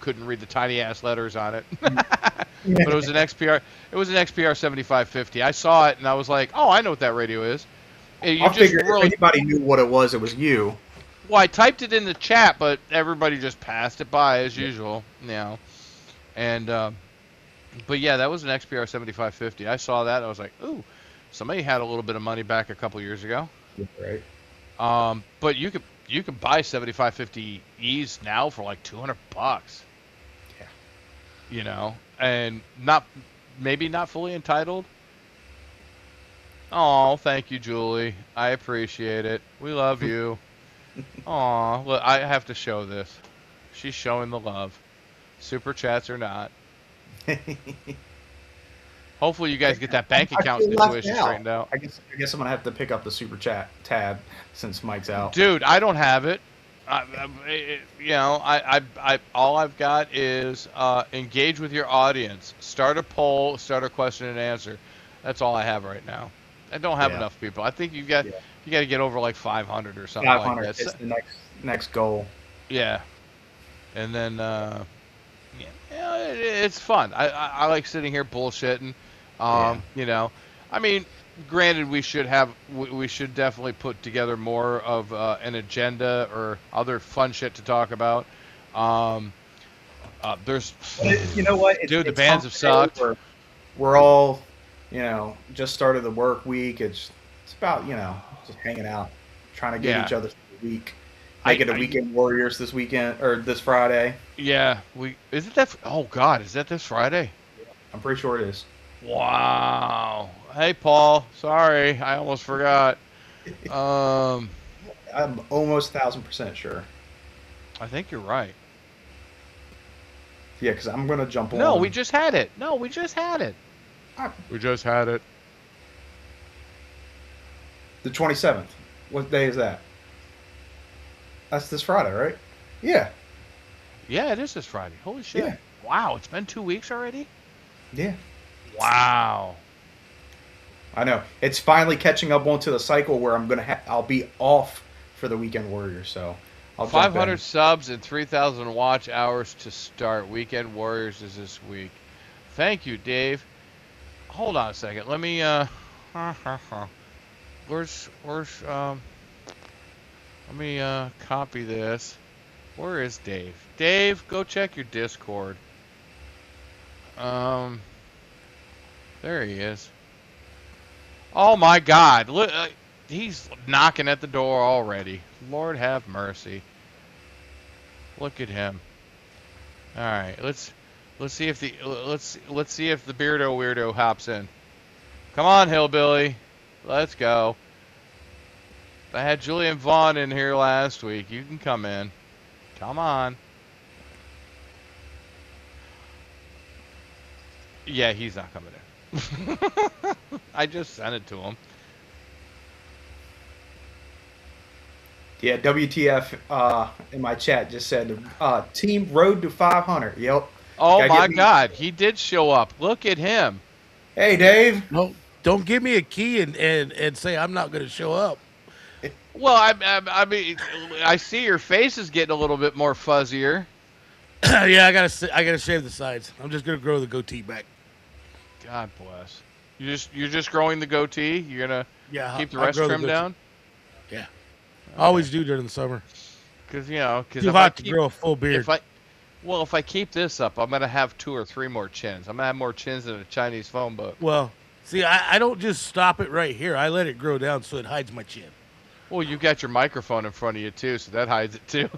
couldn't read the tiny ass letters on it. But it was an XPR. It was an XPR 7550. I saw it and I was like, "Oh, I know what that radio is."
I figured if anybody knew what it was you.
Well, I typed it in the chat, but everybody just passed it by as usual. And but yeah, that was an XPR 7550. I saw that. I was like, "Ooh, somebody had a little bit of money back a couple years ago."
Right.
But you could buy 7550Es now for like $200.
Yeah.
And maybe not fully entitled. Oh, thank you, Julie. I appreciate it. We love you. Aw, look, I have to show this. She's showing the love. Super chats or not. Hopefully you guys get that bank account situation straightened out.
I guess I'm gonna have to pick up the super chat tab since Mike's out.
Dude, I don't have it. All I've got is engage with your audience. Start a poll. Start a question and answer. That's all I have right now. I don't have enough people. I think you got to get over like 500 or something
500
like that.
is the next goal.
Yeah, and then it's fun. I like sitting here bullshitting. I mean, granted, we should definitely put together more of an agenda or other fun shit to talk about. There's,
you know what,
dude, the bands have sucked.
We're all, just started the work week. It's about just hanging out, trying to get each other through the week. Make it a Weekend Warriors this weekend or this Friday.
Yeah, isn't that? Oh God, is that this Friday?
I'm pretty sure it is.
Wow. Hey, Paul. Sorry, I almost forgot. Um,
I'm almost 1,000% sure.
I think you're right.
Yeah, because I'm gonna jump on.
No, we just had it. No, we just had it. We just had it.
The 27th. What day is that? That's this Friday, right? Yeah.
Yeah, it is this Friday. Holy shit.
Yeah.
Wow, it's been 2 weeks already?
Yeah.
Wow.
I know. It's finally catching up onto the cycle where I'll be off for the Weekend Warriors, so I'll jump
500
in.
subs and 3,000 watch hours to start. Weekend Warriors is this week. Thank you, Dave. Hold on a second. Let me where's let me copy this. Where is Dave? Dave, go check your Discord. There he is. Oh my God! Look, he's knocking at the door already. Lord have mercy. Look at him. All right, let's see if the let's see if the Beardo Weirdo hops in. Come on, Hillbilly. Let's go. I had Julian Vaughn in here last week. You can come in. Come on. Yeah, he's not coming in. I just sent it to him.
Yeah, WTF in my chat just said team road to 500. Yep.
Oh
Gotta
my
get me-
God, he did show up. Look at him.
Hey, Dave.
No, don't give me a key and say I'm not going to show up.
Well, I mean, I see your face is getting a little bit more fuzzier.
Yeah, I gotta shave the sides. I'm just gonna grow the goatee back.
God bless. You're just growing the goatee. You're gonna keep the
I'll
rest
grow
trimmed
goatee.
down.
Yeah, I always do during the summer.
Because
Too hot to grow a full beard.
If I keep this up, I'm gonna have 2 or 3 more chins. I'm gonna have more chins than a Chinese phone book.
Well, see, I don't just stop it right here. I let it grow down so it hides my chin.
Well, you got your microphone in front of you too, so that hides it too.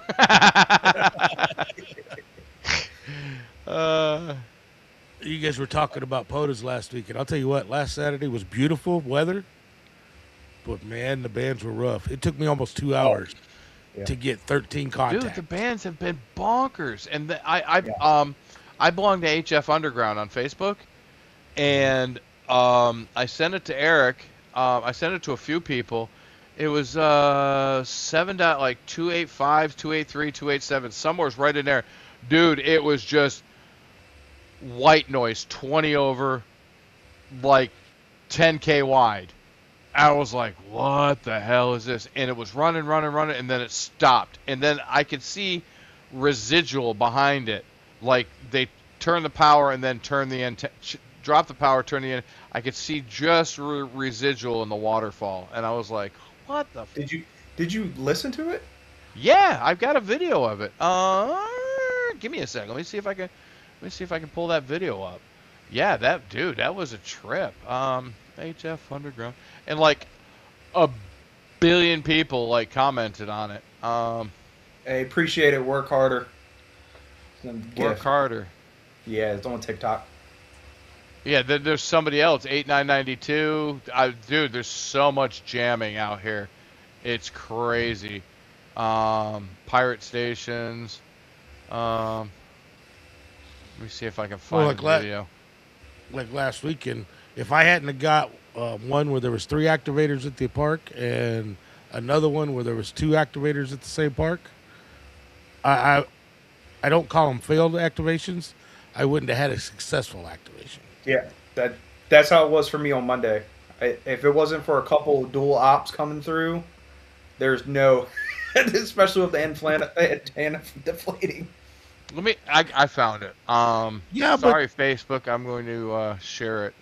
You guys were talking about POTUS last week, and I'll tell you what, last Saturday was beautiful weather, but man, the bands were rough. It took me almost 2 hours to get 13 contacts.
Dude, the bands have been bonkers, and I belong to HF Underground on Facebook, and I sent it to Eric. I sent it to a few people. It was 285, 283, 287, somewhere's right in there. Dude, it was just white noise, 20 over, like 10K wide. I was like, what the hell is this? And it was running, and then it stopped. And then I could see residual behind it. Like they turned the power and then turned the antenna, dropped the power, turned the antenna. I could see just residual in the waterfall. And I was like, what the
Did you listen to it?
Yeah, I've got a video of it. Give me a second. Let me see if I can pull that video up. Yeah, that was a trip. HF Underground. And like a billion people like commented on it.
Hey, appreciate it. Work harder.
Work harder.
Yeah, it's on TikTok.
Yeah, there's somebody else, 8992. Dude, there's so much jamming out here. It's crazy. Pirate stations. Let me see if I can find the video.
Like last weekend, if I hadn't have got one where there was 3 activators at the park and another one where there was 2 activators at the same park, I don't call them failed activations. I wouldn't have had a successful activation.
Yeah, that's how it was for me on Monday. If it wasn't for a couple of dual ops coming through, there's no, especially with the antenna deflating.
I found it.
Yeah,
sorry, Facebook. I'm going to share it.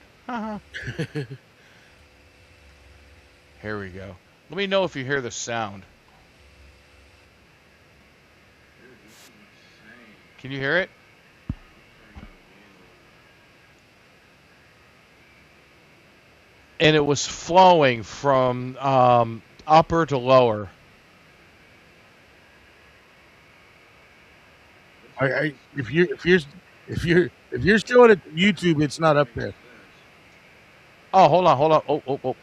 Here we go. Let me know if you hear the sound. Can you hear it? And it was flowing from upper to lower.
If you're showing it to YouTube, it's not up there.
Oh, hold on. Oh.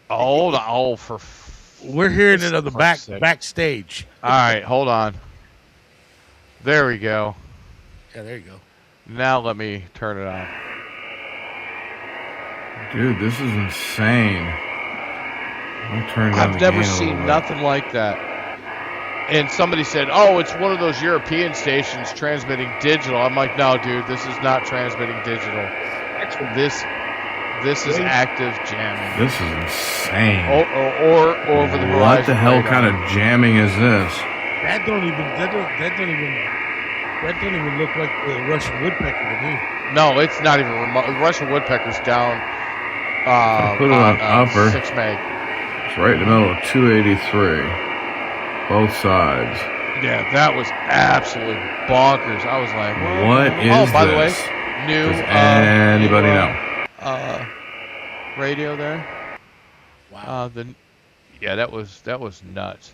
Hold on. Oh, for
We're hearing it on the
Christ's sake.
backstage.
All right, hold on. There we go.
Yeah, there you go.
Now let me turn it on.
Dude, this is insane. I'm turning down
I've
the
never
gain a little
seen
bit.
nothing like that. And somebody said, "Oh, it's one of those European stations transmitting digital." I'm like, "No, dude, this is not transmitting digital. This is active jamming."
This is insane.
Or over the horizon.
What the hell
radar.
kind of jamming is this?
That don't even look like the Russian woodpecker to me.
No, it's not even remote. Russian woodpecker's down.
Put it on upper.
6 meg.
It's right in the middle of 283. Both sides.
Yeah, that was absolutely bonkers. I was like,
What is
oh, by the way,
this?
new.
Does anybody know?
Radio there.
Wow.
That was nuts.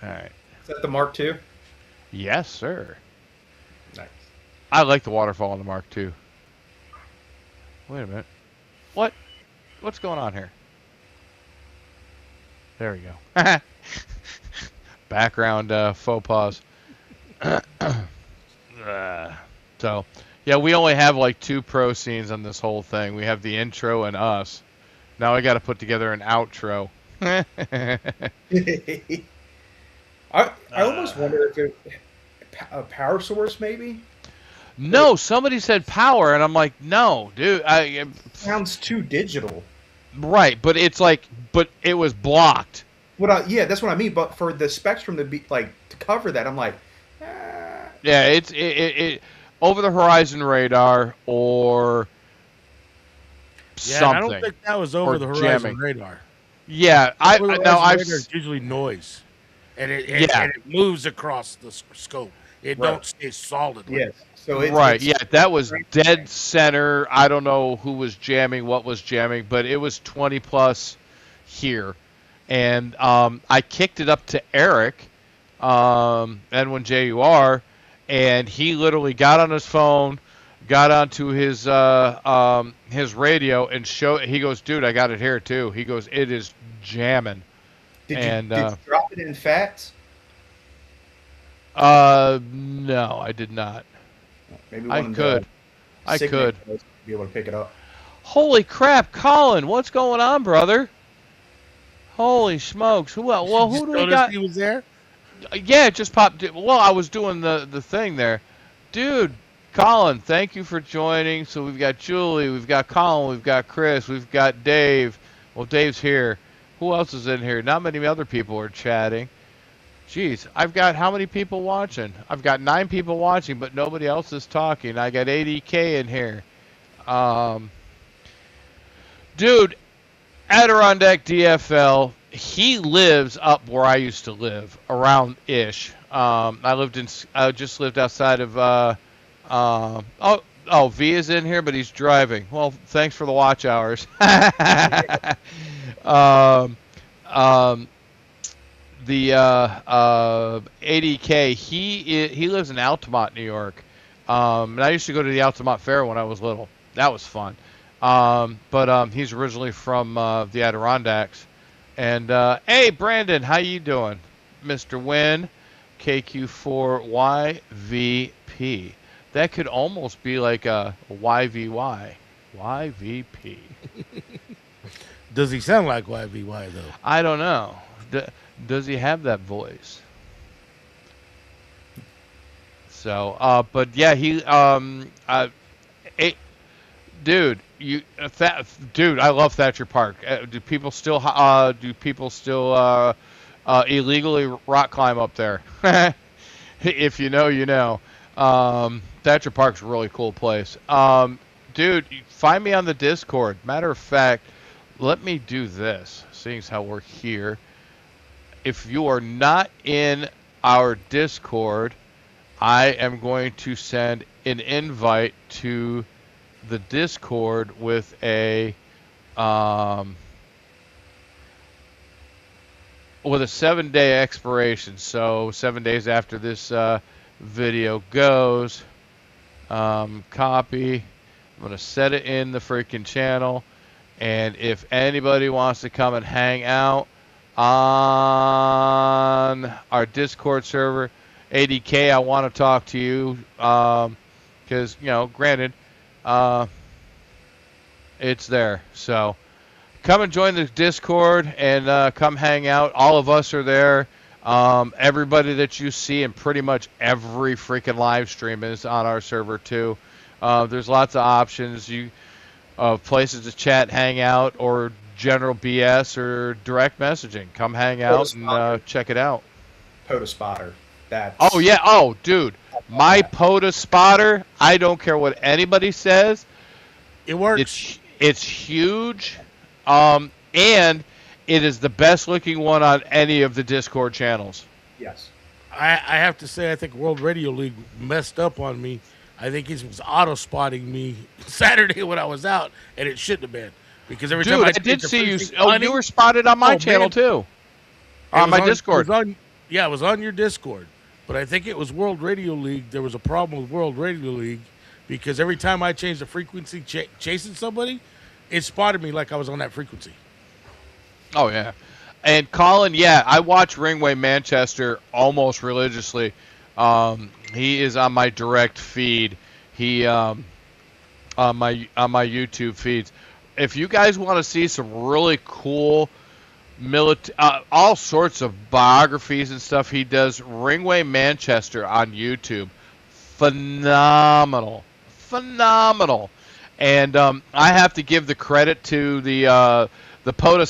All right.
Is that the Mark II?
Yes, sir.
Nice.
I like the waterfall on the Mark II. Wait a minute. What's going on here? There we go. Background faux pas. So, yeah, we only have like 2 pro scenes on this whole thing. We have the intro and us. Now I got to put together an outro.
I almost wonder if it a power source maybe.
No, somebody said power, and I'm like, no, dude.
Sounds too digital.
Right, but it's like, but it was blocked.
Yeah, that's what I mean. But for the spectrum to be like to cover that, I'm like,
Yeah, it over the horizon radar or
Yeah,
something.
I don't think that was over
Or
the horizon
jamming.
radar.
Yeah,
Over the horizon
I've
radar is usually noise, and it moves across the scope. It
Right.
don't stay solid. like
yes. So it's
right.
it's-
Yeah, that was dead center. I don't know who was jamming, what was jamming, but it was 20 plus here, and I kicked it up to Eric, N1JUR, and he literally got on his phone, got onto his radio, and he goes, "Dude, I got it here too." He goes, "It is jamming."
Did
and,
you drop it in fats?
No, I did not.
Maybe
I
one of
could.
the
I
Signet
could.
guys be able to pick it up.
Holy crap, Colin, what's going on, brother? Holy smokes. Who do we
Noticed
got?
he was there.
Yeah, it just popped. Well, I was doing the thing there. Dude, Colin, thank you for joining. So we've got Julie, we've got Colin, we've got Chris, we've got Dave. Well, Dave's here. Who else is in here? Not many other people are chatting. Jeez, I've got how many people watching? I've got 9 people watching, but nobody else is talking. I got 80K in here. Dude, Adirondack DFL, he lives up where I used to live, around ish. I just lived outside of V is in here, but he's driving. Well, thanks for the watch hours. The 80K, he lives in Altamont, New York. And I used to go to the Altamont Fair when I was little. That was fun. But he's originally from the Adirondacks. And hey, Brandon, how you doing, Mr. Wynn? KQ4YVP. That could almost be like a YVY. YVP.
Does he sound like YVY though?
I don't know. Does he have that voice? So, but yeah, dude, dude, I love Thatcher Park. Do people still illegally rock climb up there? If you know, you know. Thatcher Park's a really cool place. Dude, find me on the Discord. Matter of fact, let me do this, seeing as how we're here. If you are not in our Discord, I am going to send an invite to the Discord with a 7-day expiration. So 7 days after this video goes. Copy. I'm going to set it in the freaking channel. And if anybody wants to come and hang out on our Discord server, ADK, I want to talk to you. Because, granted, it's there. So come and join the Discord and come hang out. All of us are there. Everybody that you see in pretty much every freaking live stream is on our server too. There's lots of options. Places to chat, hang out, or general BS or direct messaging. Come hang out and check it out.
POTA spotter.
Oh yeah. Oh dude, my POTA spotter. I don't care what anybody says.
It works.
It's huge, and it is the best looking one on any of the Discord channels.
Yes.
I have to say, I think World Radio League messed up on me. I think he was auto spotting me Saturday when I was out, and it shouldn't have been because every time I
did see you. Oh, you were spotted on my channel too. On my Discord.
It was on your Discord. But I think it was World Radio League. There was a problem with World Radio League because every time I changed the frequency chasing somebody, it spotted me like I was on that frequency.
Oh, yeah. And Colin, yeah, I watch Ringway Manchester almost religiously. He is on my direct feed. He on my YouTube feeds. If you guys want to see some really cool all sorts of biographies and stuff he does, Ringway Manchester on YouTube, phenomenal. And I have to give the credit to the POTA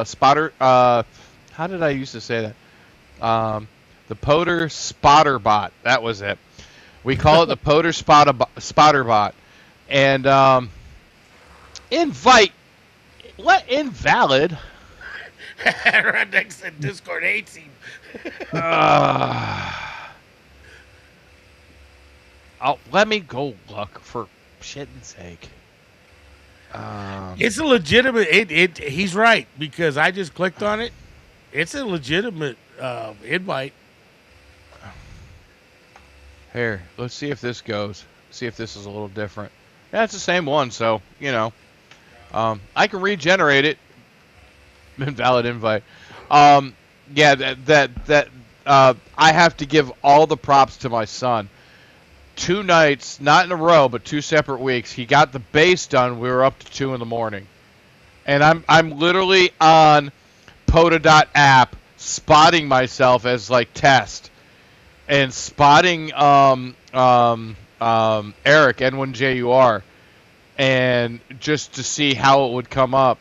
spotter. How did I used to say that? The POTA spotter bot. That was it. We call it the POTA spotter bot. And invite. What? Invalid?
Redneck said Discord hates him.
Let me go look for shit's sake.
It's a legitimate. He's right because I just clicked on it. It's a legitimate invite.
Here, let's see if this goes. See if this is a little different. Yeah, it's the same one, so I can regenerate it. Invalid invite. Yeah, that I have to give all the props to my son. 2 nights, not in a row, but 2 separate weeks. He got the base done. We were up to 2 in the morning, and I'm literally on POTA.app spotting myself as like test, and spotting Eric N1JUR, and just to see how it would come up.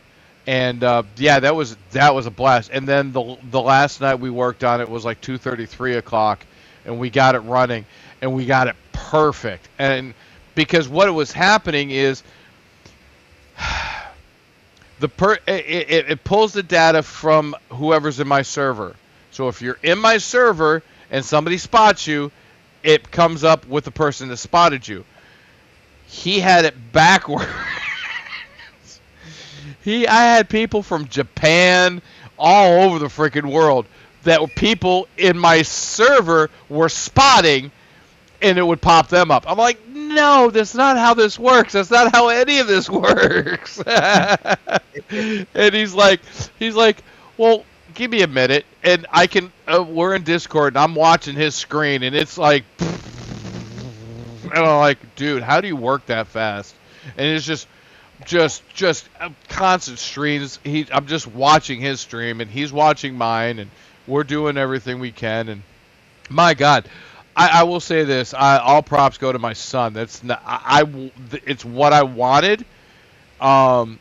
And yeah, that was a blast. And then the last night we worked on it was like 2:30, 3 o'clock, and we got it running, and we got it perfect. And because what was happening is it pulls the data from whoever's in my server. So if you're in my server and somebody spots you, it comes up with the person that spotted you. He had it backwards. I had people from Japan, all over the freaking world, that were people in my server were spotting, and it would pop them up. I'm like, no, that's not how this works. That's not how any of this works. And he's like, well, give me a minute, and I can. We're in Discord, and I'm watching his screen, and it's like, and I'm like, dude, how do you work that fast? And it's just constant streams. I'm just watching his stream, and he's watching mine, and we're doing everything we can. And my God, I will say this: all props go to my son. That's not, it's what I wanted. And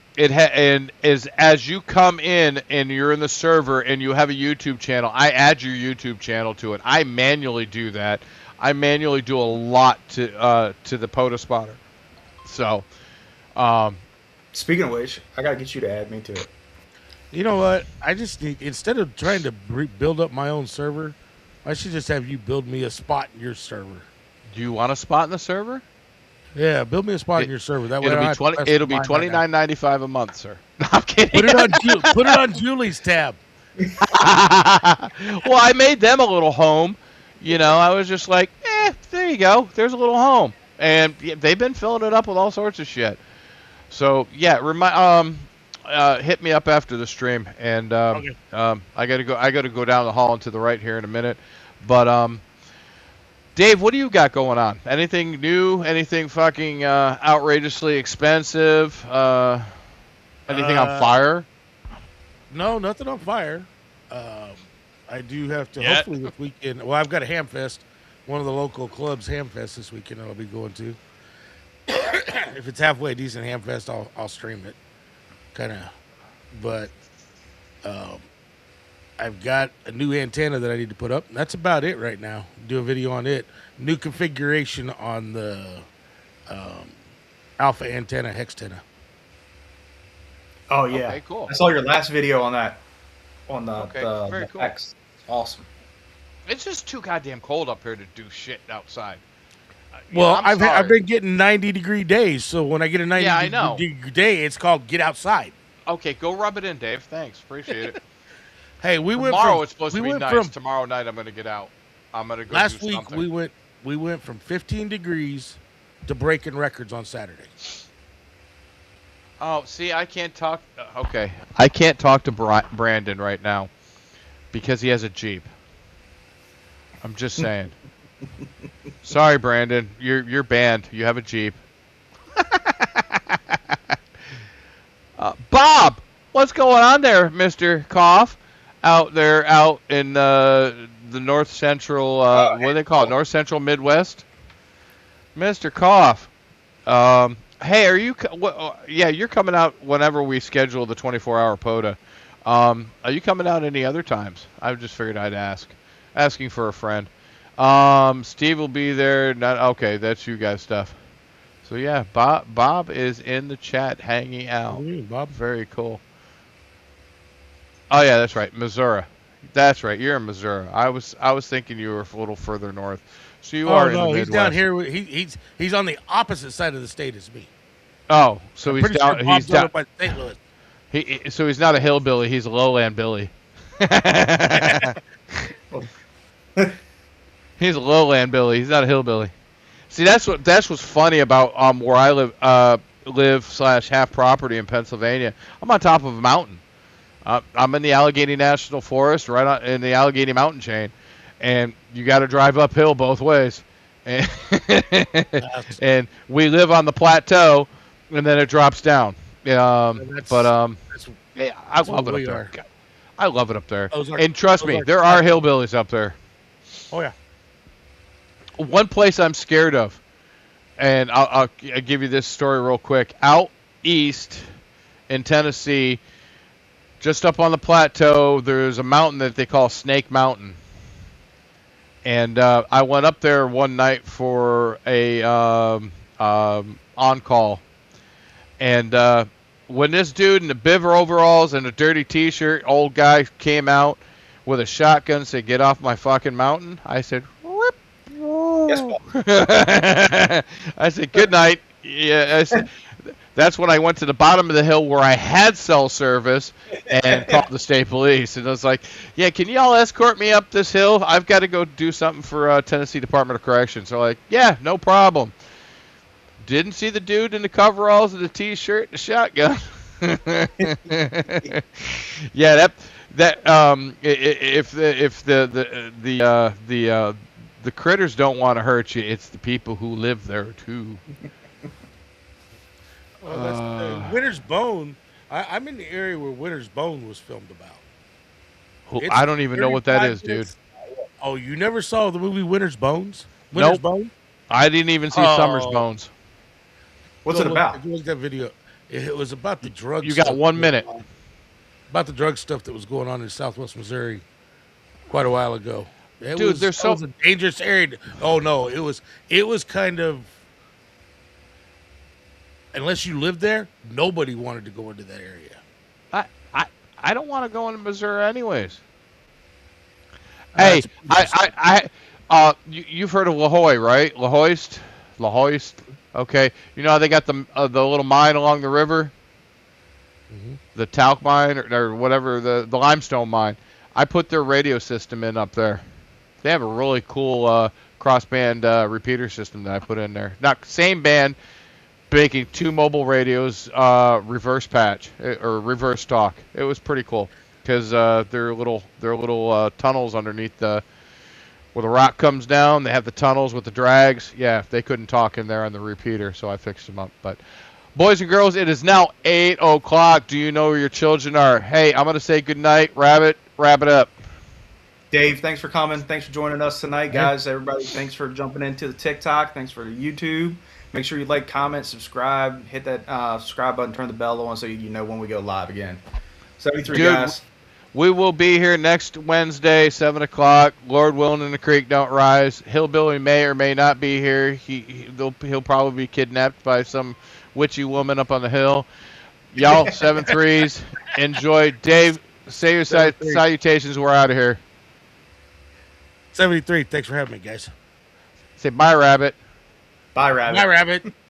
as you come in and you're in the server and you have a YouTube channel, I add your YouTube channel to it. I manually do that. I manually do a lot to the POTA spotter. So.
Speaking of which, I gotta get you to add me to it.
You know what? I just need, instead of trying to build up my own server, I should just have you build me a spot in your server.
Do you want a spot in the server?
Yeah, build me a spot in your server. That way
it'll be $29.95 a month, sir. No, I'm kidding.
Put it on Julie's tab.
Well, I made them a little home. You know, I was just like, there you go. There's a little home, and yeah, they've been filling it up with all sorts of shit. So yeah, hit me up after the stream, and
Okay.
I gotta go. I gotta go down the hall and to the right here in a minute. But Dave, what do you got going on? Anything new? Anything fucking outrageously expensive? Anything on fire?
No, nothing on fire. Um, I do have to
Yet.
hopefully this weekend. Well, I've got a ham fest, one of the local clubs ham fest this weekend. I'll be going to. If it's halfway decent ham fest, I'll stream it, kind of. But I've got a new antenna that I need to put up. That's about it right now. Do a video on it. New configuration on the alpha antenna, hextenna.
Oh yeah,
Okay, cool.
I saw your last video on that, on the
Okay, very cool.
X. Awesome.
It's just too goddamn cold up here to do shit outside.
Well,
I'm sorry.
I've been getting 90-degree days, so when I get a 90
Yeah, I know.
degree day, it's called get outside.
Okay, go rub it in, Dave. Thanks, appreciate it.
Hey, we went
Tomorrow
from,
it's supposed
we
to be
went
nice.
from
Tomorrow night I'm gonna get out. I'm gonna go
last
do
week
something.
we went from 15 degrees to breaking records on Saturday.
Oh, see, I can't talk. Okay, I can't talk to Brandon right now because he has a Jeep. I'm just saying. Sorry, Brandon. You're banned. You have a Jeep. Bob, what's going on there, Mister Cough? Out there, out in the north central. What do they call it? North central Midwest. Mister Cough. Hey, are you? Yeah, you're coming out whenever we schedule the 24-hour POTA. Are you coming out any other times? I just figured I'd ask. Asking for a friend. Steve will be there. Not okay. That's you guys' stuff. So yeah, Bob is in the chat hanging out.
Bob.
Very cool. Oh yeah, that's right, Missouri. That's right. You're in Missouri. I was thinking you were a little further north. So you are in the Midwest.
He's down here. He's on the opposite side of the state as me.
Oh, so he's
Pretty
down.
sure
He's
Bob's over
down.
by St. Louis.
So he's not a hillbilly. He's a lowland Billy. He's a lowland Billy. He's not a hillbilly. See, that's what's funny about where I live / have property in Pennsylvania. I'm on top of a mountain. I'm in the Allegheny National Forest, in the Allegheny Mountain chain, and you got to drive uphill both ways. And, and we live on the plateau, and then it drops down. Yeah, I love it up there. I love it up there. And trust me, there are hillbillies up there.
Oh yeah.
One place I'm scared of, and I'll give you this story real quick. Out east in Tennessee, just up on the plateau, there's a mountain that they call Snake Mountain. And I went up there one night for a on-call. And when this dude in the beaver overalls and a dirty T-shirt, old guy, came out with a shotgun and said, "Get off my fucking mountain," I said, "Whoop."
Yes, Paul.
I said, "Good night." Yeah, I said, that's when I went to the bottom of the hill where I had cell service and called the state police. And I was like, "Yeah, can y'all escort me up this hill? I've got to go do something for Tennessee Department of Corrections." So like, "Yeah, no problem." Didn't see the dude in the coveralls and the T-shirt and the shotgun. Yeah, if the critters don't want to hurt you, it's the people who live there too.
Well, that's Winter's Bone. I'm in the area where Winter's Bone was filmed about.
I don't even know what that is, dude.
Oh, you never saw the movie Winter's Bones? Winter's
Nope.
Bone?
I didn't even see Summer's Bones.
What's it about?
If you look at that video, it was about the drugs.
You got 1 minute.
About the drug stuff that was going on in Southwest Missouri quite a while ago. It
Dude,
was a dangerous area. Oh no, it was kind of, unless you lived there, nobody wanted to go into that area.
I don't want to go into Missouri anyways. Hey, you've heard of La Jolla, right? La Hoist. Okay, you know how they got the little mine along the river. the talc mine or whatever, the limestone mine. I put their radio system in up there. They have a really cool crossband repeater system that I put in there. Not same band, making 2 mobile radios, reverse patch or reverse talk. It was pretty cool because they're little tunnels underneath where the rock comes down. They have the tunnels with the drags. Yeah, they couldn't talk in there on the repeater, so I fixed them up. But boys and girls, it is now 8 o'clock. Do you know where your children are? Hey, I'm gonna say good night, Rabbit. Wrap it up.
Dave, thanks for coming. Thanks for joining us tonight, guys. Everybody, thanks for jumping into the TikTok. Thanks for the YouTube. Make sure you like, comment, subscribe. Hit that subscribe button, turn the bell on so you know when we go live again. 73,
Dude,
guys.
We will be here next Wednesday, 7 o'clock. Lord willing and the creek don't rise. Hillbilly may or may not be here. He'll probably be kidnapped by some witchy woman up on the hill. Y'all, 7-3s. Enjoy. Dave, say your salutations. We're out of here.
73. Thanks for having me, guys.
Say bye, Rabbit.
Bye, Rabbit.
Bye, Rabbit.